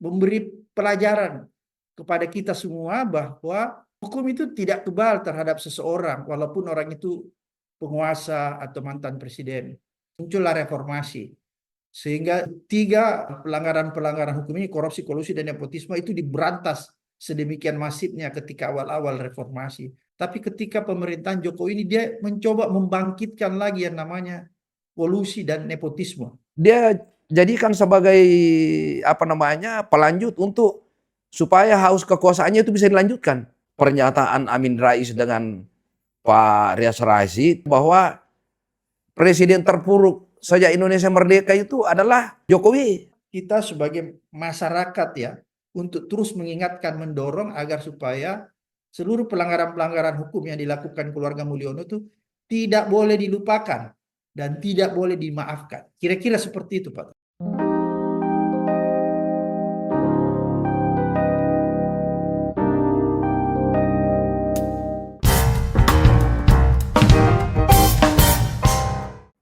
memberi pelajaran kepada kita semua bahwa hukum itu tidak kebal terhadap seseorang, walaupun orang itu penguasa atau mantan presiden. Muncullah reformasi. Sehingga 3 pelanggaran-pelanggaran hukum ini, korupsi, kolusi, dan nepotisme itu diberantas sedemikian masifnya ketika awal-awal reformasi. Tapi ketika pemerintahan Jokowi ini dia mencoba membangkitkan lagi yang namanya kolusi dan nepotisme. Dia jadikan sebagai pelanjut untuk supaya haus kekuasaannya itu bisa dilanjutkan. Pernyataan Amin Rais dengan Pak Rias Rasyid bahwa presiden terpuruk sejak Indonesia merdeka itu adalah Jokowi. Kita sebagai masyarakat ya, untuk terus mengingatkan, mendorong agar supaya seluruh pelanggaran-pelanggaran hukum yang dilakukan keluarga Mulyono itu tidak boleh dilupakan dan tidak boleh dimaafkan. Kira-kira seperti itu, Pak.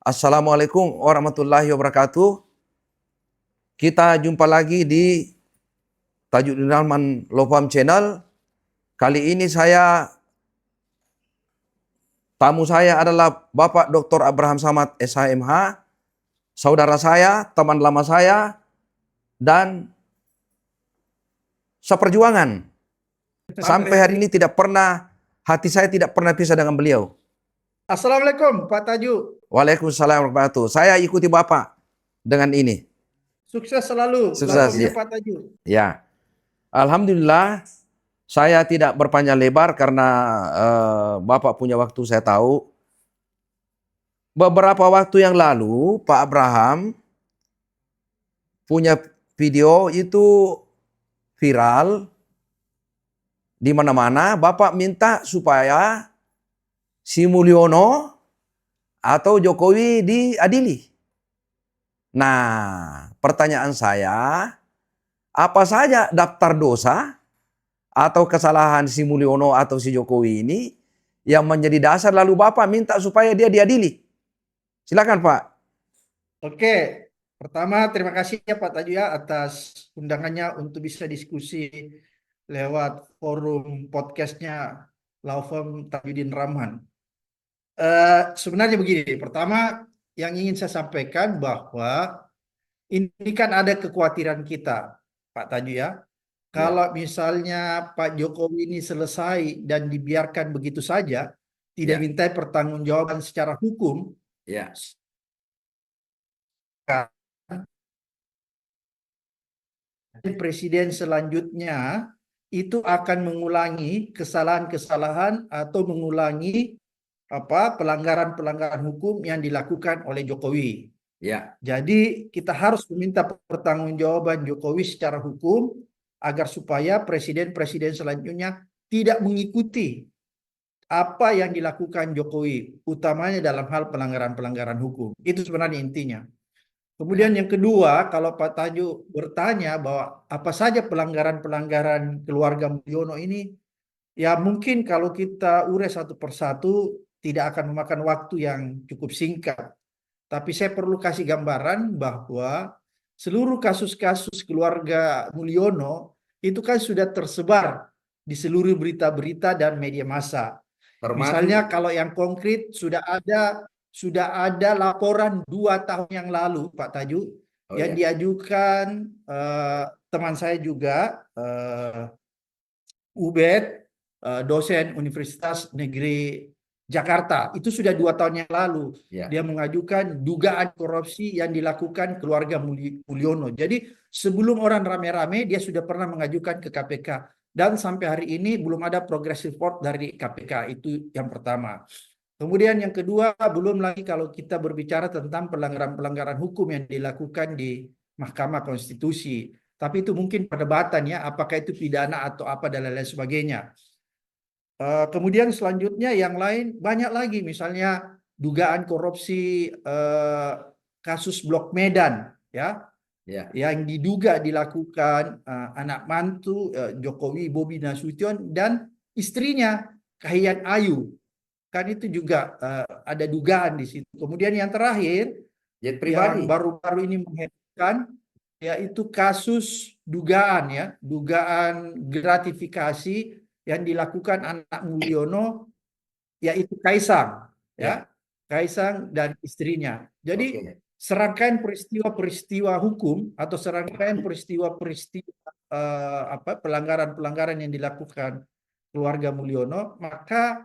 Assalamualaikum warahmatullahi wabarakatuh. Kita jumpa lagi di Tajuddin Rahman Law Firm Channel. Kali ini tamu saya adalah Bapak Dr. Abraham Samad SHMH, saudara saya, teman lama saya, dan seperjuangan. Sampai hari ini hati saya tidak pernah pisah dengan beliau. Assalamualaikum Pak Taju. Waalaikumsalam warahmatullahi wabarakatuh. Saya ikuti Bapak dengan ini. Sukses selalu. Sukses ya. Pak Taju. Ya. Alhamdulillah, saya tidak berpanjang lebar karena Bapak punya waktu, saya tahu. Beberapa waktu yang lalu Pak Abraham punya video itu viral di mana-mana. Bapak minta supaya si Mulyono atau Jokowi diadili. Nah, pertanyaan saya, apa saja daftar dosa atau kesalahan si Mulyono atau si Jokowi ini yang menjadi dasar lalu Bapak minta supaya dia diadili? Silakan Pak. Oke, pertama terima kasih ya Pak Taju ya atas undangannya untuk bisa diskusi lewat forum podcastnya Law Firm Tajuddin Rahman. Sebenarnya begini, pertama yang ingin saya sampaikan bahwa ini kan ada kekhawatiran kita, Pak Taju ya. Kalau misalnya Pak Jokowi ini selesai dan dibiarkan begitu saja, tidak dimintai pertanggungjawaban secara hukum, presiden selanjutnya itu akan mengulangi kesalahan-kesalahan atau mengulangi pelanggaran-pelanggaran hukum yang dilakukan oleh Jokowi. Jadi kita harus meminta pertanggungjawaban Jokowi secara hukum agar supaya presiden-presiden selanjutnya tidak mengikuti apa yang dilakukan Jokowi, utamanya dalam hal pelanggaran-pelanggaran hukum. Itu sebenarnya intinya. Kemudian yang kedua, kalau Pak Taju bertanya bahwa apa saja pelanggaran-pelanggaran keluarga Mulyono ini, ya mungkin kalau kita urai satu persatu tidak akan memakan waktu yang cukup singkat. Tapi saya perlu kasih gambaran bahwa seluruh kasus-kasus keluarga Mulyono itu kan sudah tersebar di seluruh berita-berita dan media massa. Misalnya kalau yang konkret sudah ada laporan 2 tahun yang lalu Pak Taju yang diajukan teman saya juga Ubed, dosen Universitas Negeri Jakarta. Itu sudah 2 tahun yang lalu. Dia mengajukan dugaan korupsi yang dilakukan keluarga Mulyono. Jadi sebelum orang rame-rame dia sudah pernah mengajukan ke KPK. Dan sampai hari ini belum ada progress report dari KPK. Itu yang pertama. Kemudian yang kedua, belum lagi kalau kita berbicara tentang pelanggaran-pelanggaran hukum yang dilakukan di Mahkamah Konstitusi. Tapi itu mungkin perdebatan ya, apakah itu pidana atau apa dan lain-lain sebagainya. Kemudian selanjutnya yang lain banyak lagi, misalnya dugaan korupsi kasus Blok Medan ya, yang diduga dilakukan anak mantu Jokowi Bobi Nasution dan istrinya Kahiyang Ayu, kan itu juga ada dugaan di situ. Kemudian yang terakhir yang baru-baru ini menghebohkan yaitu kasus dugaan gratifikasi yang dilakukan anak Mulyono, yaitu Kaisang, ya, Kaisang dan istrinya. Jadi serangkaian peristiwa-peristiwa hukum atau serangkaian peristiwa-peristiwa pelanggaran-pelanggaran yang dilakukan keluarga Mulyono, maka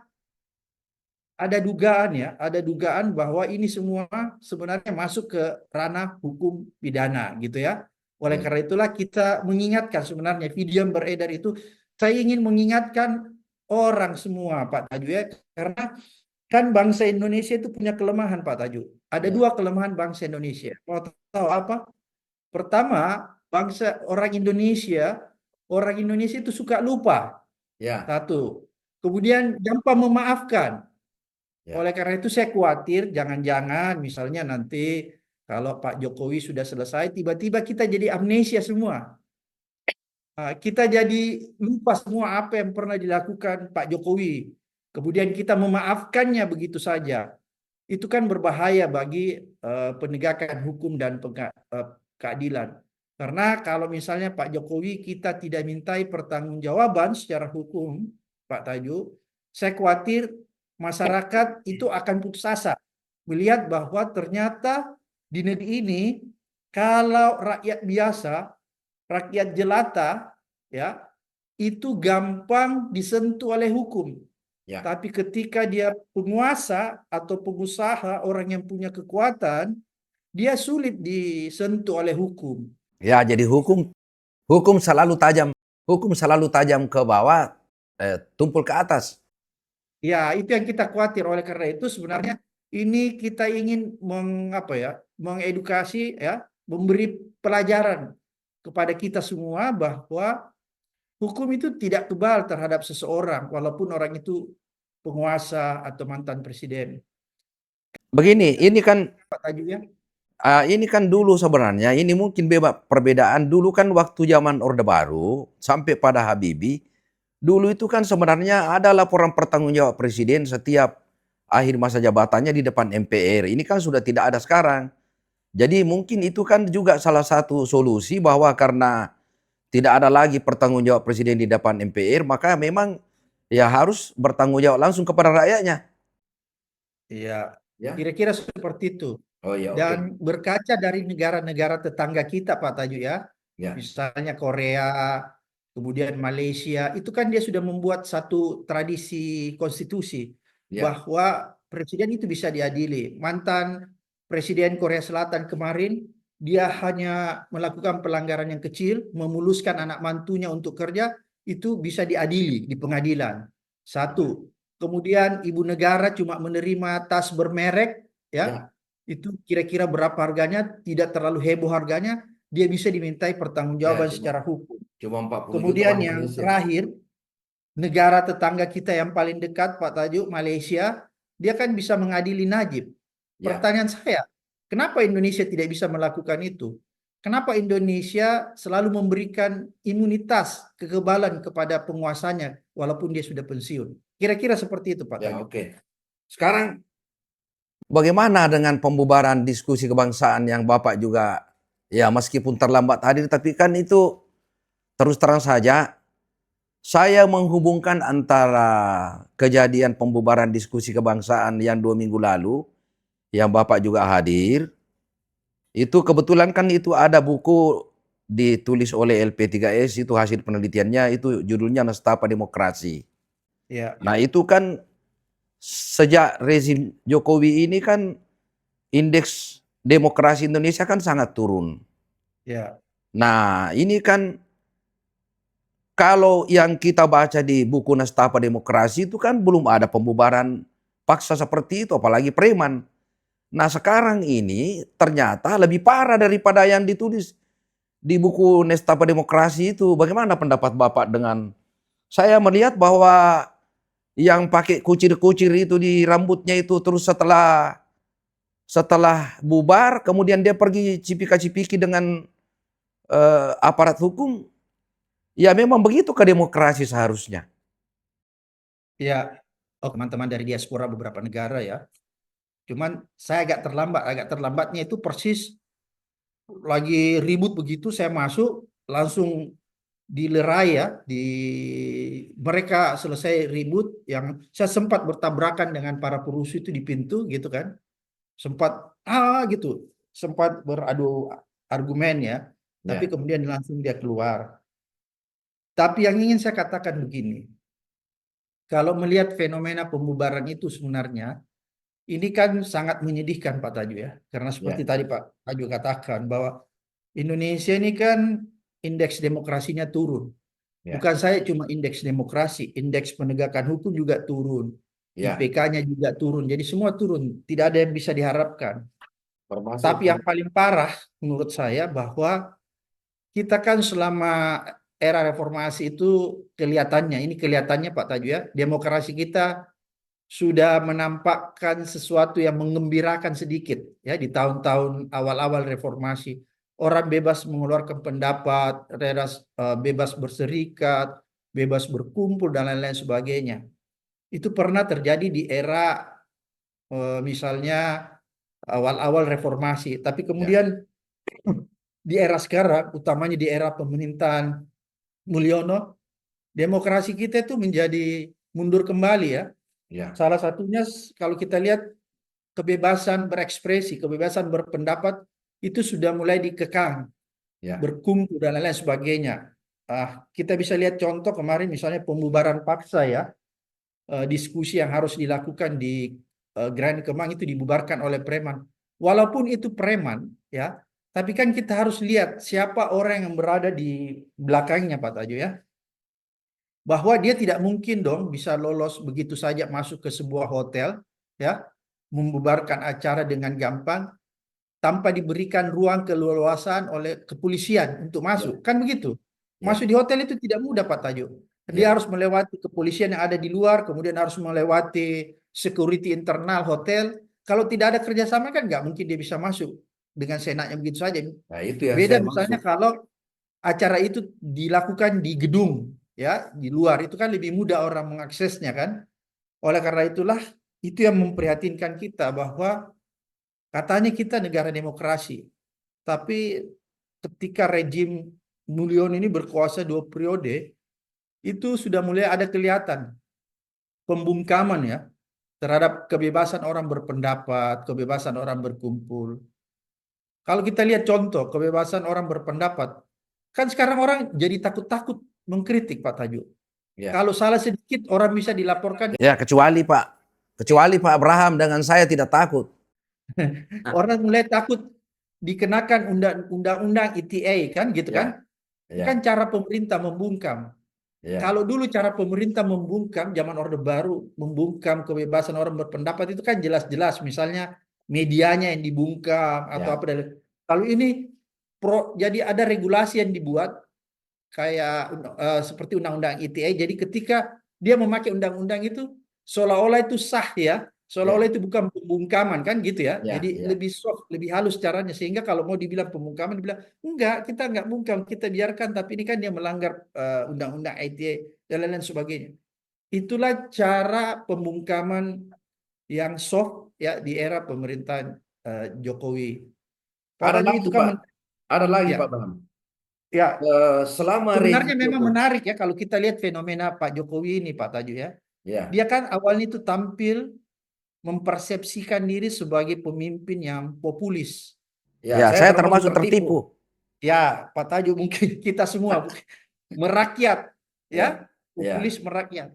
ada dugaan bahwa ini semua sebenarnya masuk ke ranah hukum pidana gitu ya. Oleh karena itulah kita mengingatkan, sebenarnya video yang beredar itu saya ingin mengingatkan orang semua Pak Taju ya, karena kan bangsa Indonesia itu punya kelemahan Pak Taju. Ada dua kelemahan bangsa Indonesia. Mau tahu apa? Pertama, orang Indonesia itu suka lupa. Satu. Kemudian gampang memaafkan. Oleh karena itu saya khawatir jangan-jangan misalnya nanti kalau Pak Jokowi sudah selesai, tiba-tiba kita jadi amnesia semua. Kita jadi lupa semua apa yang pernah dilakukan Pak Jokowi. Kemudian kita memaafkannya begitu saja. Itu kan berbahaya bagi penegakan hukum dan keadilan. Karena kalau misalnya Pak Jokowi kita tidak mintai pertanggungjawaban secara hukum, Pak Taju, saya khawatir masyarakat itu akan putus asa melihat bahwa ternyata di negeri ini kalau rakyat biasa, rakyat jelata, ya, itu gampang disentuh oleh hukum. Tapi ketika dia penguasa atau pengusaha, orang yang punya kekuatan, dia sulit disentuh oleh hukum. Ya, jadi hukum selalu tajam. Hukum selalu tajam ke bawah, tumpul ke atas. Ya, itu yang kita khawatir. Oleh karena itu sebenarnya ini kita ingin mengedukasi ya, memberi pelajaran kepada kita semua bahwa hukum itu tidak kebal terhadap seseorang walaupun orang itu penguasa atau mantan presiden. Begini, ini kan Pak Tajuk ya. Ini kan dulu sebenarnya, ini mungkin perbedaan. Dulu kan waktu zaman Orde Baru sampai pada Habibie, dulu itu kan sebenarnya ada laporan pertanggungjawab presiden setiap akhir masa jabatannya di depan MPR. Ini kan sudah tidak ada sekarang. Jadi mungkin itu kan juga salah satu solusi bahwa karena tidak ada lagi pertanggungjawab presiden di depan MPR, maka memang ya harus bertanggung jawab langsung kepada rakyatnya. Iya, kira-kira seperti itu. Dan berkaca dari negara-negara tetangga kita, Pak Tajuk ya, misalnya Korea, kemudian Malaysia, itu kan dia sudah membuat satu tradisi konstitusi bahwa presiden itu bisa diadili. Mantan presiden Korea Selatan kemarin, dia hanya melakukan pelanggaran yang kecil, memuluskan anak mantunya untuk kerja, itu bisa diadili di pengadilan. Satu. Kemudian ibu negara cuma menerima tas bermerek, ya. Itu kira-kira berapa harganya, tidak terlalu heboh harganya, dia bisa dimintai pertanggungjawaban secara hukum. Kemudian yang terakhir, negara tetangga kita yang paling dekat, Pak Tajuk, Malaysia, dia kan bisa mengadili Najib. Pertanyaan saya, kenapa Indonesia tidak bisa melakukan itu? Kenapa Indonesia selalu memberikan imunitas, kekebalan kepada penguasanya, walaupun dia sudah pensiun? Kira-kira seperti itu, Pak Tajuk. Sekarang bagaimana dengan pembubaran diskusi kebangsaan yang Bapak juga, ya meskipun terlambat hadir, tapi kan itu terus terang saja, saya menghubungkan antara kejadian pembubaran diskusi kebangsaan yang 2 minggu lalu, yang Bapak juga hadir, itu kebetulan kan itu ada buku ditulis oleh LP3S, itu hasil penelitiannya, itu judulnya Nestapa Demokrasi. Nah itu kan sejak rezim Jokowi ini kan indeks demokrasi Indonesia kan sangat turun. Nah ini kan kalau yang kita baca di buku Nestapa Demokrasi itu kan belum ada pembubaran paksa seperti itu, apalagi preman. Nah sekarang ini ternyata lebih parah daripada yang ditulis di buku Nestapa Demokrasi itu. Bagaimana pendapat Bapak dengan, saya melihat bahwa yang pakai kucir-kucir itu di rambutnya itu, terus setelah bubar kemudian dia pergi cipika-cipiki dengan aparat hukum. Ya memang begitu ke demokrasi seharusnya. Ya, teman-teman dari diaspora beberapa negara ya. Cuman saya agak terlambatnya itu persis lagi ribut begitu saya masuk, langsung dilerai ya, mereka selesai ribut yang saya sempat bertabrakan dengan para perusuh itu di pintu gitu kan. Sempat gitu, sempat beradu argumen ya, tapi Ya. kemudian langsung dia keluar. Tapi yang ingin saya katakan begini, kalau melihat fenomena pembubaran itu sebenarnya, ini kan sangat menyedihkan Pak Taju ya. Karena seperti Ya. tadi Pak Taju katakan bahwa Indonesia ini kan indeks demokrasinya turun. Ya. Bukan saya cuma indeks demokrasi, indeks penegakan hukum juga turun. Ya. IPK-nya juga turun. Jadi semua turun. Tidak ada yang bisa diharapkan. Termasuk. Tapi yang paling parah menurut saya bahwa kita kan selama era reformasi itu ini kelihatannya Pak Taju ya, demokrasi kita sudah menampakkan sesuatu yang menggembirakan sedikit ya di tahun-tahun awal-awal reformasi. Orang bebas mengeluarkan pendapat, bebas berserikat, bebas berkumpul dan lain-lain sebagainya. Itu pernah terjadi di era misalnya awal-awal reformasi. Tapi Ya. kemudian di era sekarang, utamanya di era pemerintahan Mulyono, demokrasi kita itu menjadi mundur kembali ya. Ya. Salah satunya kalau kita lihat kebebasan berekspresi, kebebasan berpendapat itu sudah mulai dikekang, Ya. berkumpul dan lain-lain sebagainya. Kita bisa lihat contoh kemarin misalnya pembubaran paksa ya, diskusi yang harus dilakukan di Grand Kemang itu dibubarkan oleh preman. Walaupun itu preman ya, tapi kan kita harus lihat siapa orang yang berada di belakangnya Pak Tajo ya. Bahwa dia tidak mungkin dong bisa lolos begitu saja masuk ke sebuah hotel ya, membubarkan acara dengan gampang tanpa diberikan ruang keleluasaan oleh kepolisian untuk Ya. masuk. Kan begitu. Ya. Masuk di hotel itu tidak mudah Pak Tajo. Dia Ya. harus melewati kepolisian yang ada di luar, kemudian harus melewati security internal hotel. Kalau tidak ada kerjasama kan nggak mungkin dia bisa masuk dengan seenaknya begitu saja. Nah, itu yang Beda saya misalnya maksud. kalau acara itu dilakukan di gedung ya, di luar itu kan lebih mudah orang mengaksesnya kan. Oleh karena itulah itu yang memprihatinkan kita bahwa katanya kita negara demokrasi, tapi ketika rejim Mulyono ini berkuasa 2 periode, itu sudah mulai ada kelihatan pembungkaman ya terhadap kebebasan orang berpendapat, kebebasan orang berkumpul. Kalau kita lihat contoh kebebasan orang berpendapat, kan sekarang orang jadi takut-takut mengkritik Pak Tajo. Ya. Kalau salah sedikit orang bisa dilaporkan, Ya, kecuali Pak Abraham dengan saya tidak takut. orang mulai takut dikenakan undang-undang ITE kan gitu kan? Ya. Itu kan Ya. cara pemerintah membungkam. Ya. Kalau dulu cara pemerintah membungkam zaman Orde Baru, membungkam kebebasan orang berpendapat itu kan jelas-jelas misalnya medianya yang dibungkam atau apa Ya. dan kalau ini jadi ada regulasi yang dibuat kayak seperti undang-undang ITE. Jadi ketika dia memakai undang-undang itu seolah-olah itu sah ya, seolah-olah Ya. itu bukan pembungkaman kan gitu ya. Ya. Jadi Ya. lebih soft, lebih halus caranya sehingga kalau mau dibilang pembungkaman dibilang enggak, kita enggak bungkam, kita biarkan tapi ini kan dia melanggar undang-undang ITE dan lain-lain sebagainya. Itulah cara pembungkaman yang soft ya di era pemerintahan Jokowi. Ada Padahal itu lagi, kan Pak. Ada lagi, ya Pak Bram. ya Selama rejim sebenarnya memang Jokowi. menarik ya kalau kita lihat fenomena Pak Jokowi ini Pak Taju ya. Ya. Dia kan awalnya itu tampil mempersepsikan diri sebagai pemimpin yang populis. Ya, Ya, saya saya termasuk termasuk tertipu. tertipu. Ya, Pak Taju mungkin kita semua merakyat Ya. ya, Ya. populis merakyat.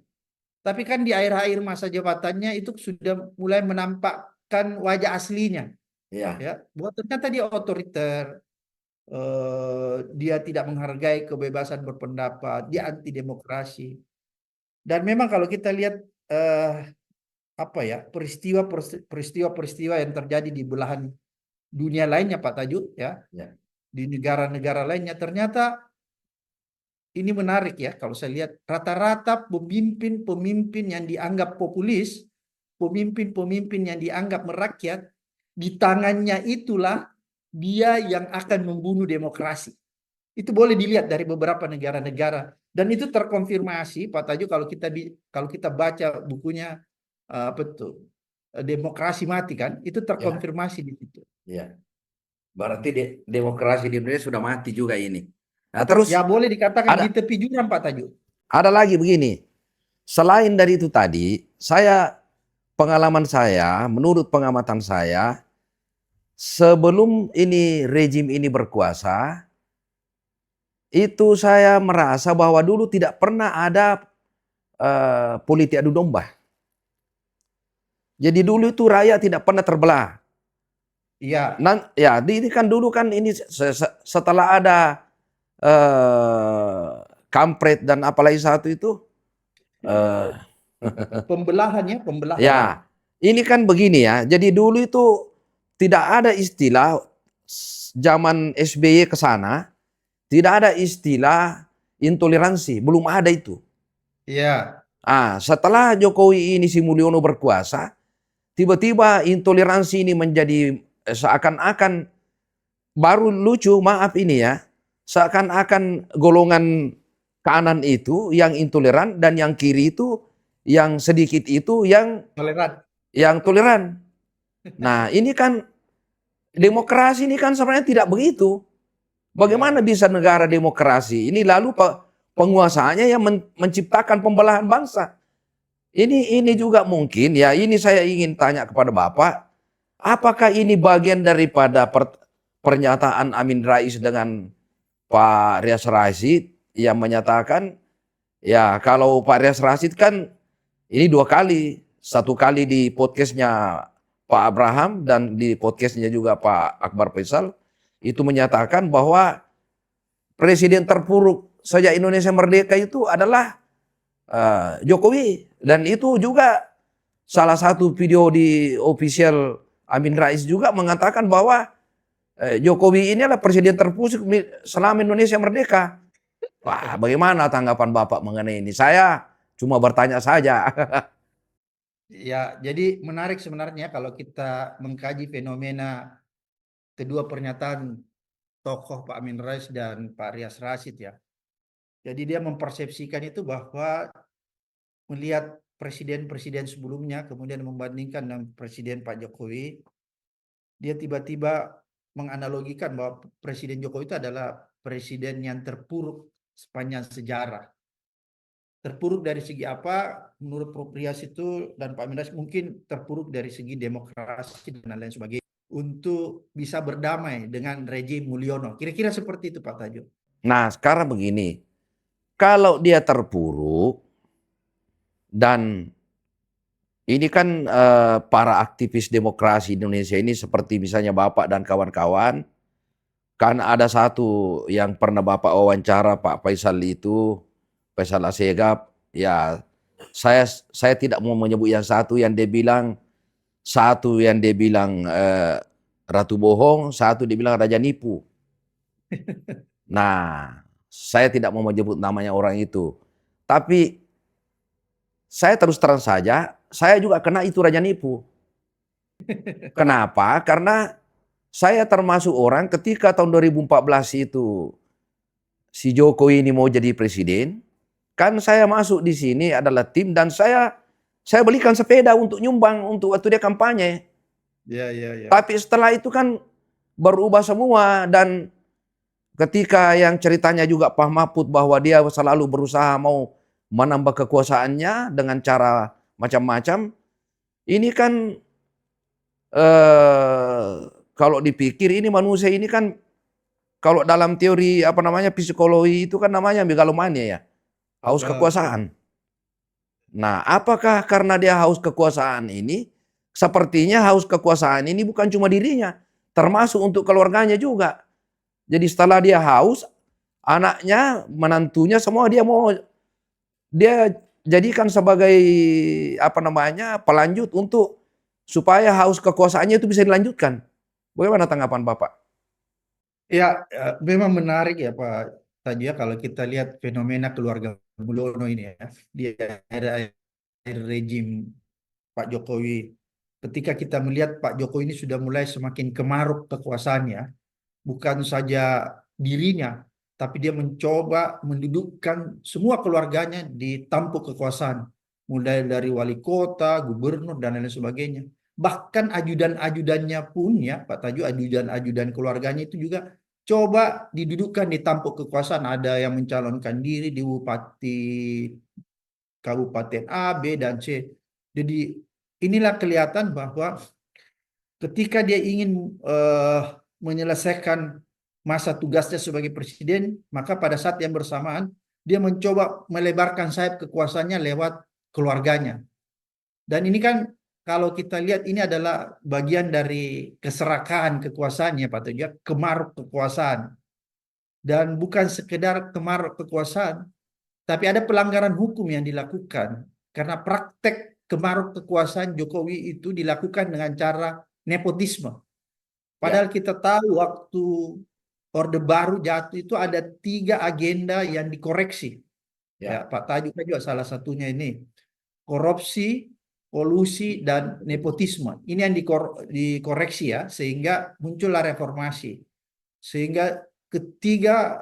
Tapi kan di akhir-akhir masa jabatannya itu sudah mulai menampakkan wajah aslinya Ya. ya. Bahwa ternyata dia otoriter, dia tidak menghargai kebebasan berpendapat, dia anti demokrasi. Dan memang kalau kita lihat eh, apa ya peristiwa-peristiwa yang terjadi di belahan dunia lainnya Pak Tajuk ya, Ya. di negara-negara lainnya ternyata ini menarik ya kalau saya lihat rata-rata pemimpin-pemimpin yang dianggap populis, pemimpin-pemimpin yang dianggap merakyat, di tangannya itulah dia yang akan membunuh demokrasi. Itu boleh dilihat dari beberapa negara-negara dan itu terkonfirmasi Pak Tajo kalau kita baca bukunya apa tuh Demokrasi Mati kan itu Ya. terkonfirmasi di situ. Ya. Berarti demokrasi di Indonesia sudah mati juga ini. Nah, terus Ya boleh dikatakan di ada tepi jurang Pak Tajuk. ada lagi begini. Selain dari itu tadi, pengalaman saya, menurut pengamatan saya, sebelum ini rejim ini berkuasa, itu saya merasa bahwa dulu tidak pernah ada politik adu domba. Jadi dulu itu rakyat tidak pernah terbelah. Iya, Ya, ini kan dulu kan ini setelah ada kampret dan apalagi satu itu, eh, pembelahan ya, pembelahan. ya, ini kan begini ya. Jadi dulu itu tidak ada istilah zaman SBY ke sana, tidak ada istilah intoleransi, belum ada itu. Iya, Setelah Jokowi ini si Mulyono berkuasa, tiba-tiba intoleransi ini menjadi seakan-akan baru lucu, maaf ini ya, seakan-akan golongan kanan itu yang intoleran dan yang kiri itu yang sedikit itu toleran. yang toleran. Nah, ini kan demokrasi ini kan sebenarnya tidak begitu. Bagaimana Ya, bisa negara demokrasi ini lalu penguasanya yang menciptakan pembelahan bangsa? Ini juga mungkin ya, ini saya ingin tanya kepada Bapak, apakah ini bagian daripada pernyataan Amin Rais dengan Pak Rias Rasyid yang menyatakan ya kalau Pak Rias Rasyid kan ini dua kali, satu kali di podcastnya Pak Abraham dan di podcastnya juga Pak Akbar Faisal itu menyatakan bahwa presiden terpuruk sejak Indonesia merdeka itu adalah Jokowi, dan itu juga salah satu video di official Amin Rais juga mengatakan bahwa Jokowi ini adalah presiden terpuruk selama Indonesia merdeka. Wah, bagaimana tanggapan Bapak mengenai ini? Saya cuma bertanya saja. ya, jadi menarik sebenarnya kalau kita mengkaji fenomena kedua pernyataan tokoh Pak Amin Rais dan Pak Rias Rasyid ya. Jadi dia mempersepsikan itu bahwa melihat presiden-presiden sebelumnya kemudian membandingkan dengan presiden Pak Jokowi, dia tiba-tiba menganalogikan bahwa Presiden Jokowi itu adalah presiden yang terpuruk sepanjang sejarah. Terpuruk dari segi apa? Menurut Prof. Rias itu dan Pak Amin Rais mungkin terpuruk dari segi demokrasi dan lain sebagainya untuk bisa berdamai dengan rejim Mulyono. Kira-kira seperti itu Pak Tajo. Nah, sekarang begini, kalau dia terpuruk dan ini kan para aktivis demokrasi Indonesia ini seperti misalnya Bapak dan kawan-kawan, kan ada satu yang pernah Bapak wawancara Pak Faisal itu, Faisal Asegaf, ya saya tidak mau menyebut yang satu yang dia bilang, Ratu Bohong, satu dia bilang Raja Nipu. Nah, saya tidak mau menyebut namanya orang itu. Tapi saya terus terang saja, saya juga kena itu Raja Nipu. Kenapa? Karena saya termasuk orang ketika tahun 2014 itu si Jokowi ini mau jadi presiden, kan saya masuk di sini adalah tim dan saya belikan sepeda untuk nyumbang untuk waktu dia kampanye. Ya, ya, ya. Tapi setelah itu kan berubah semua, dan ketika yang ceritanya juga Pak Mahfud bahwa dia selalu berusaha mau menambah kekuasaannya dengan cara macam-macam, ini kan kalau dipikir ini manusia ini kan kalau dalam teori apa namanya psikologi itu kan namanya megalomania ya, haus kekuasaan. Nah, apakah karena dia haus kekuasaan ini, sepertinya haus kekuasaan ini bukan cuma dirinya, termasuk untuk keluarganya juga. Jadi setelah dia haus, anaknya, menantunya semua dia jadikan sebagai apa namanya pelanjut untuk supaya haus kekuasaannya itu bisa dilanjutkan. Bagaimana tanggapan Bapak? Ya, memang menarik ya Pak Tajo ya kalau kita lihat fenomena keluarga Mulyono ini ya di era rejim Pak Jokowi. Ketika kita melihat Pak Jokowi ini sudah mulai semakin kemaruk kekuasaannya, bukan saja dirinya, tapi dia mencoba mendudukkan semua keluarganya di tampuk kekuasaan, mulai dari wali kota, gubernur dan lain sebagainya. Bahkan ajudan-ajudannya pun ya Pak Tajo, ajudan-ajudan keluarganya itu juga coba didudukkan di tampuk kekuasaan. Ada yang mencalonkan diri di bupati kabupaten A, B, dan C. Jadi inilah kelihatan bahwa ketika dia ingin menyelesaikan masa tugasnya sebagai presiden, maka pada saat yang bersamaan dia mencoba melebarkan sayap kekuasaannya lewat keluarganya. Dan ini kan kalau kita lihat ini adalah bagian dari keserakahan kekuasaannya Pak Tejo, kemaruk kekuasaan. Dan bukan sekedar kemaruk kekuasaan, tapi ada pelanggaran hukum yang dilakukan. Karena praktek kemaruk kekuasaan Jokowi itu dilakukan dengan cara nepotisme. Ya, Padahal kita tahu waktu Orde Baru jatuh itu ada 3 agenda yang dikoreksi. Ya, ya. Pak Tajuk kan juga salah satunya ini. Korupsi, kolusi, dan nepotisme. Ini yang dikoreksi ya, sehingga muncullah reformasi. Sehingga ketiga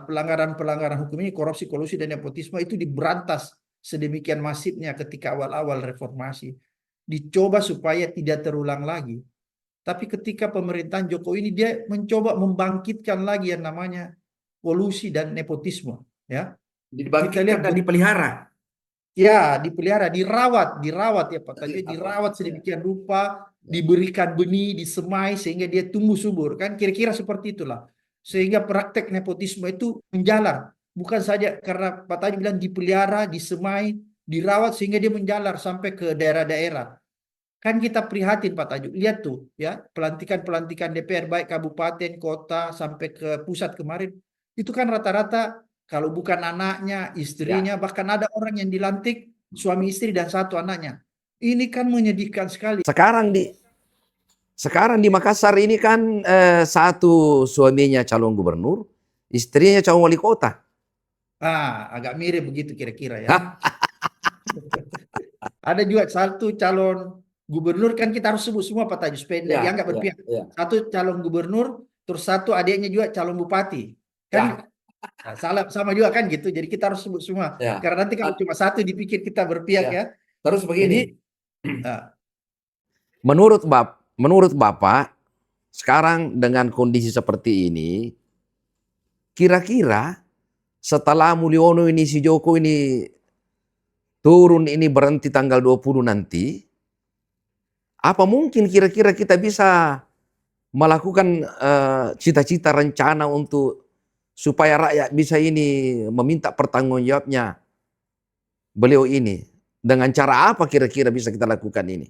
pelanggaran-pelanggaran hukum ini, korupsi, kolusi, dan nepotisme itu diberantas sedemikian masifnya ketika awal-awal reformasi. Dicoba supaya tidak terulang lagi. Tapi ketika pemerintahan Jokowi ini dia mencoba membangkitkan lagi yang namanya kolusi dan nepotisme. Ya, kita Dibangkitkan lihat dan dipelihara. ya, dipelihara, dirawat ya Pak Tajud, dirawat Ya. sedemikian rupa, Ya. diberikan benih, disemai sehingga dia tumbuh subur, kan kira-kira seperti itulah. Sehingga praktek nepotisme itu menjalar, bukan saja karena Pak Tajud bilang dipelihara, disemai, dirawat sehingga dia menjalar sampai ke daerah-daerah. Kan kita prihatin Pak Tajud, lihat tuh ya, pelantikan-pelantikan DPR baik kabupaten, kota sampai ke pusat kemarin, itu kan rata-rata kalau bukan anaknya, Ya. istrinya, bahkan ada orang yang dilantik suami istri dan 1 anaknya. Ini kan menyedihkan sekali. Sekarang di Makassar ini kan satu suaminya calon gubernur, istrinya calon wali kota. Agak mirip begitu kira-kira ya. Hah? Ada juga 1 calon gubernur, kan kita harus sebut semua Pak Tajud supaya Ya, dianggap ya, berpihak. ya, 1 calon gubernur, terus 1 adiknya juga calon bupati. Kan ya, salah sama juga kan gitu. Jadi kita harus sebut semua. ya. Karena nanti kalau Ah, cuma 1 dipikir kita berpihak ya. ya. Terus Jadi begini, ah, menurut Bapak, sekarang dengan kondisi seperti ini, kira-kira setelah Mulyono ini, si Joko ini turun ini berhenti tanggal 20 nanti, apa mungkin kira-kira kita bisa melakukan cita-cita rencana untuk supaya rakyat bisa ini meminta pertanggungjawabnya beliau ini. Dengan cara apa kira-kira bisa kita lakukan ini?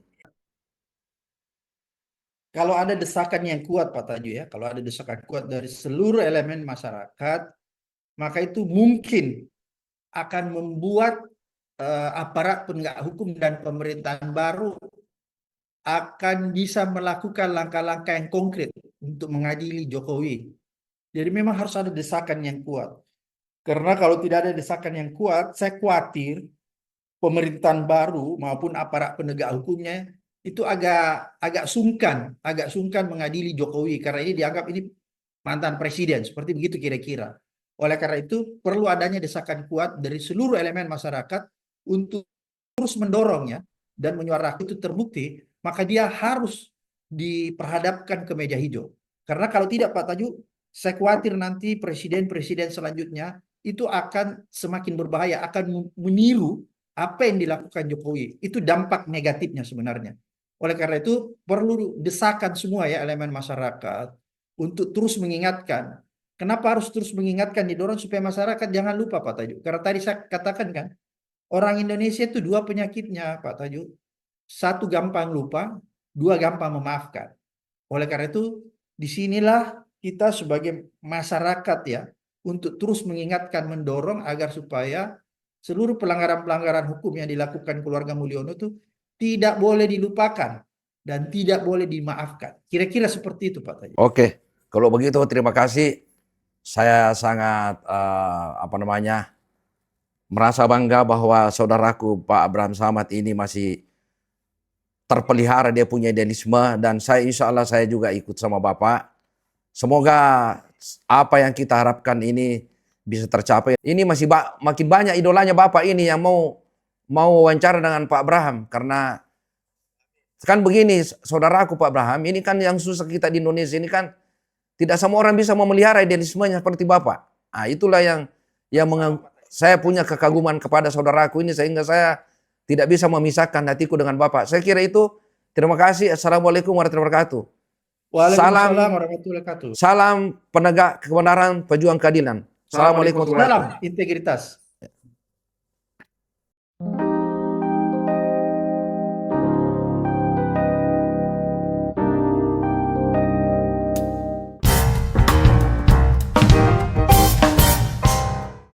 kalau ada desakan yang kuat Pak Taju ya, kalau ada desakan kuat dari seluruh elemen masyarakat, maka itu mungkin akan membuat aparat penegak hukum dan pemerintahan baru akan bisa melakukan langkah-langkah yang konkret untuk mengadili Jokowi. Jadi memang harus ada desakan yang kuat. Karena kalau tidak ada desakan yang kuat, saya khawatir pemerintahan baru maupun aparat penegak hukumnya itu agak sungkan mengadili Jokowi karena ini dianggap ini mantan presiden, seperti begitu kira-kira. Oleh karena itu perlu adanya desakan kuat dari seluruh elemen masyarakat untuk terus mendorongnya dan menyuarakan itu terbukti, maka dia harus diperhadapkan ke meja hijau. Karena kalau tidak Pak Tajuk, saya khawatir nanti presiden-presiden selanjutnya itu akan semakin berbahaya, akan meniru apa yang dilakukan Jokowi. Itu dampak negatifnya sebenarnya. Oleh karena itu perlu desakan semua ya elemen masyarakat untuk terus mengingatkan. Kenapa harus terus mengingatkan, didorong supaya masyarakat jangan lupa Pak Tajuk. Karena tadi saya katakan kan, orang Indonesia itu 2 penyakitnya Pak Tajuk. 1 gampang lupa, 2 gampang memaafkan. Oleh karena itu disinilah kita sebagai masyarakat ya untuk terus mengingatkan, mendorong agar supaya seluruh pelanggaran-pelanggaran hukum yang dilakukan keluarga Mulyono itu tidak boleh dilupakan dan tidak boleh dimaafkan. Kira-kira seperti itu Pak Tajuk. Oke, kalau begitu terima kasih. Saya sangat merasa bangga bahwa saudaraku Pak Abraham Samad ini masih terpelihara, dia punya idealisme, dan saya insya Allah saya juga ikut sama Bapak. Semoga apa yang kita harapkan ini bisa tercapai. Ini masih makin banyak idolanya Bapak ini yang mau wawancara dengan Pak Abraham, karena kan begini saudaraku Pak Abraham, ini kan yang susah kita di Indonesia ini kan Tidak semua orang bisa memelihara idealismenya seperti Bapak. Nah, itulah yang saya punya kekaguman kepada saudaraku ini sehingga saya tidak bisa memisahkan hatiku dengan Bapak. Saya kira itu. Terima kasih. Assalamualaikum warahmatullahi wabarakatuh. Waalaikumsalam warahmatullahi wabarakatuh. Salam penegak kebenaran, pejuang keadilan. Assalamualaikum warahmatullahi wabarakatuh. Salam integritas.